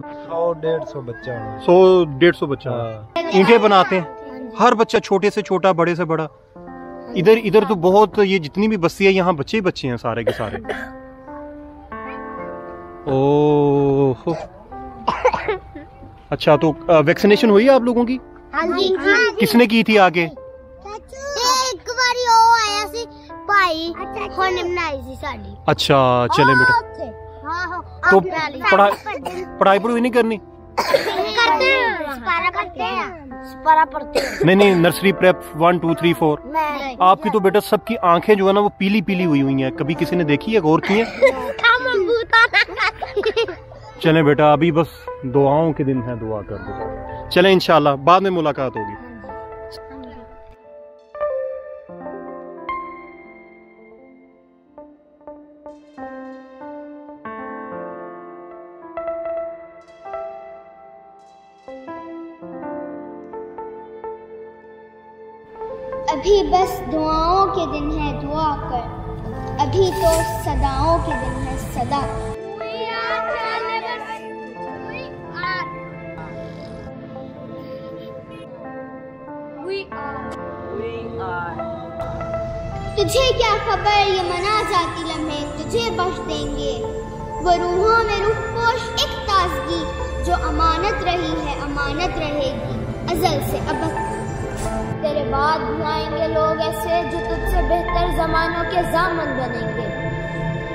100-150 बच्चा 100-150 बच्चा ईंटें बनाते हैं। हर बच्चा, छोटे से छोटा, बड़े से बड़ा। इधर तो बहुत, ये जितनी भी बस्ती है यहाँ बच्चे ही बच्चे हैं सारे के सारे। ओह अच्छा, तो वैक्सीनेशन हुई है आप लोगों की? हाँ जी। किसने की थी आगे? एक बारी वो आया सी भाई, होने बनाई सी साडी। अच्छा चलें बेटा। तो पढ़ाई पढ़ाई नहीं करनी? करते हैं, स्पारा पढ़ते हैं। नहीं, नर्सरी प्रेप 1 2 3 4। आपकी तो बेटा सबकी आंखें जो है ना वो पीली पीली हुई हैं। कभी किसी ने देखी है, गौर की है? चलें बेटा, अभी बस दुआओं के दिन है, दुआ कर दो। चलें इंशाल्लाह बाद में मुलाकात होगी। अभी बस दुआओं के दिन है, दुआ कर। अभी तो सदाओं के दिन है, सदा। तुझे क्या खबर, ये मनाज़ाती लम्हे तुझे बख्श देंगे। वो रूहों में रूह पोश एक ताजगी, जो अमानत रही है अमानत रहेगी अजल से अब तक। तेरे बाद भी आएंगे लोग ऐसे जो तुझसे बेहतर जमानों के जामन बनेंगे।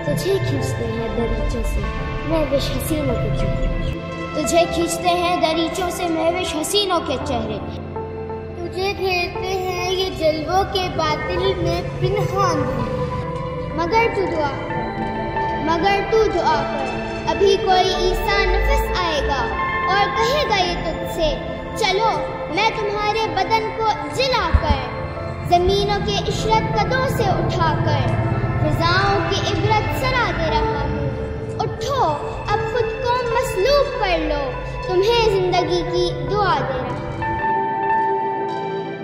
तुझे खींचते हैं दरीचों से महविश हसीनों के चेहरे। तुझे खींचते हैं दरीचों से महविश हसीनों के चेहरे। तुझे घेरते हैं ये जलवों के बातिल में पिनहान धूम। मगर तू दुआ कर, अभी कोई ईसा नफस आएगा और कहेगा ये तुझसे, चलो मैं तुम्हारे बदन को जिलाकर, जमीनों के इशरत कदों से उठाकर, फिजाओं की इबरत सरा दे रहा हूँ। उठो अब खुद को मसलूब कर लो, तुम्हें जिंदगी की दुआ दे रहा हूँ।